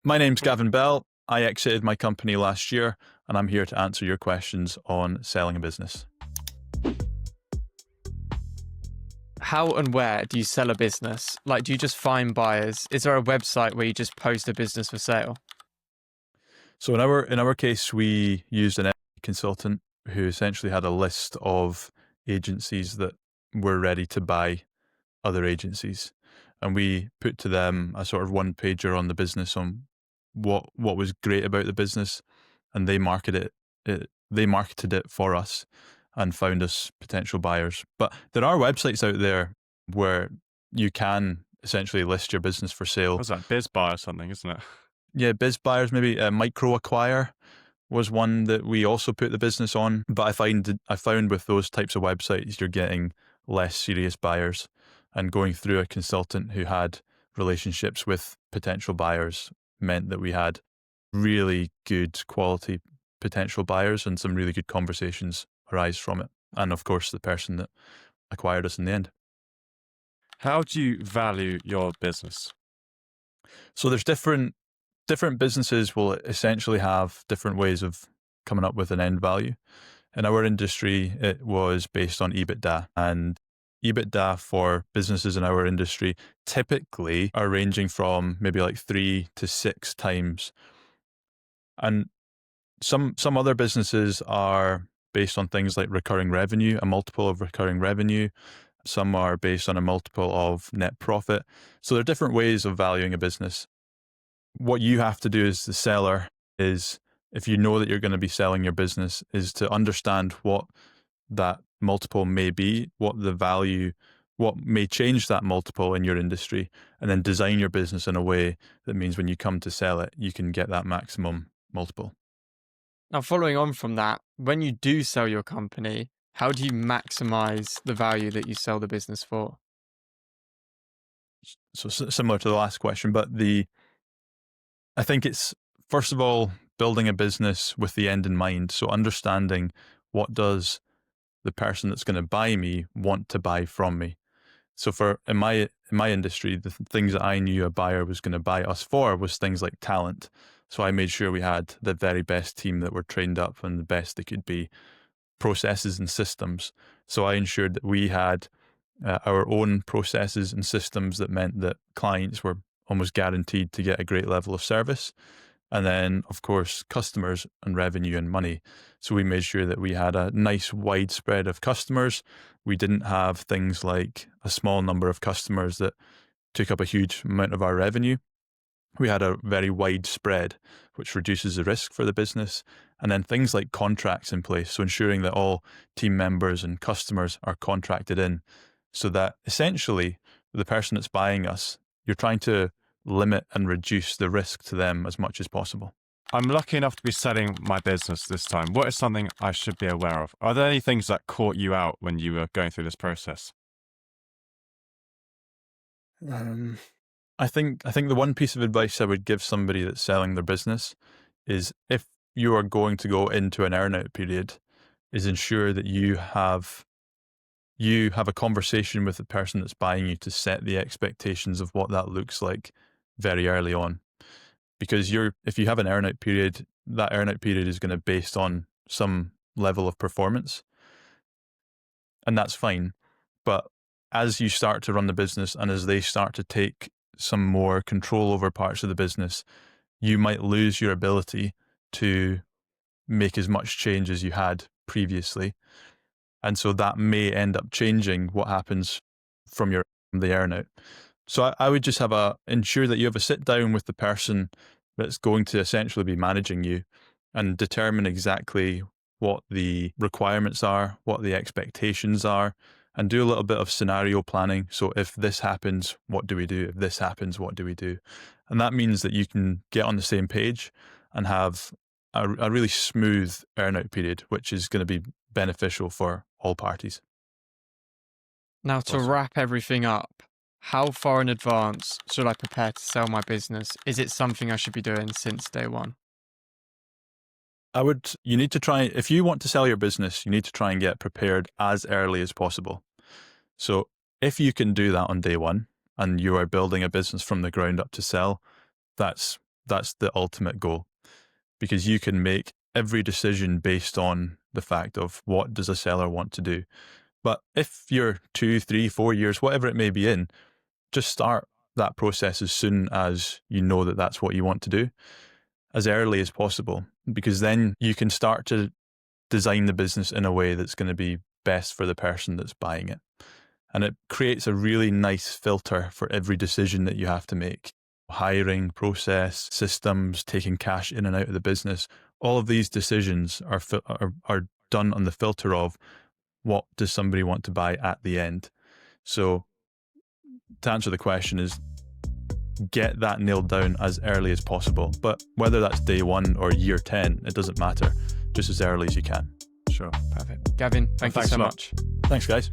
My name's Gavin Bell. I exited my company last year, and I'm here to answer your questions on selling a business. How and where do you sell a business? Like, do you just find buyers? Is there a website where you just post a business for sale? So in our case, we used an M&A consultant who essentially had a list of agencies that were ready to buy other agencies, and we put to them a sort of one pager on the business on what was great about the business, and they marketed it for us and found us potential buyers. But there are websites out there where you can essentially list your business for sale. What's that? BizBuy or something, isn't it? Yeah, biz buyers, maybe. Micro Acquire was one that we also put the business on. But I found with those types of websites, you're getting less serious buyers, and going through a consultant who had relationships with potential buyers meant that we had really good quality potential buyers and some really good conversations arise from it. And of course, the person that acquired us in the end. How do you value your business? So there's different businesses will essentially have different ways of coming up with an end value. In our industry, it was based on EBITDA, and EBITDA for businesses in our industry typically are ranging from maybe like 3 to 6 times. And some other businesses are based on things like recurring revenue, a multiple of recurring revenue. Some are based on a multiple of net profit. So there are different ways of valuing a business. What you have to do as the seller is, if you know that you're going to be selling your business, is to understand what that multiple may be, what may change that multiple in your industry, and then design your business in a way that means when you come to sell it, you can get that maximum multiple. Now, following on from that, when you do sell your company, how do you maximize the value that you sell the business for? So similar to the last question, but I think it's, first of all, building a business with the end in mind. So understanding, what does the person that's going to buy me want to buy from me? So in my industry, the things that I knew a buyer was going to buy us for was things like talent. So I made sure we had the very best team that were trained up and the best they could be, processes and systems. So I ensured that we had our own processes and systems that meant that clients were almost guaranteed to get a great level of service. And then, of course, customers and revenue and money. So we made sure that we had a nice widespread of customers. We didn't have things like a small number of customers that took up a huge amount of our revenue. We had a very wide spread, which reduces the risk for the business. And then things like contracts in place. So ensuring that all team members and customers are contracted in, so that essentially the person that's buying us, you're trying to limit and reduce the risk to them as much as possible. I'm lucky enough to be selling my business this time. What is something I should be aware of? Are there any things that caught you out when you were going through this process? I think the one piece of advice I would give somebody that's selling their business is, if you are going to go into an earnout period, is ensure that you have a conversation with the person that's buying you to set the expectations of what that looks like very early on. Because if you have an earnout period, that earnout period is going to be based on some level of performance, and that's fine. But as you start to run the business and as they start to take some more control over parts of the business, you might lose your ability to make as much change as you had previously. And so that may end up changing what happens from the earnout. So I would just ensure that you have a sit down with the person that's going to essentially be managing you, and determine exactly what the requirements are, what the expectations are, and do a little bit of scenario planning. So if this happens, what do we do? If this happens, what do we do? And that means that you can get on the same page and have a really smooth earnout period, which is going to be beneficial for all parties. Now, to wrap everything up, how far in advance should I prepare to sell my business? Is it something I should be doing since day one? You need to try, if you want to sell your business, you need to try and get prepared as early as possible. So if you can do that on day one and you are building a business from the ground up to sell, that's that's the ultimate goal, because you can make every decision based on the fact of what does a seller want to do. But if you're 2, 3, 4 years, whatever it may be in, just start that process as soon as you know that that's what you want to do, as early as possible, because then you can start to design the business in a way that's going to be best for the person that's buying it. And it creates a really nice filter for every decision that you have to make. Hiring, process, systems, taking cash in and out of the business. All of these decisions are done on the filter of what does somebody want to buy at the end. So to answer the question is, get that nailed down as early as possible. But whether that's day 1 or year 10, it doesn't matter. Just as early as you can. Sure. Perfect. Gavin, thank you so much. Thanks, guys.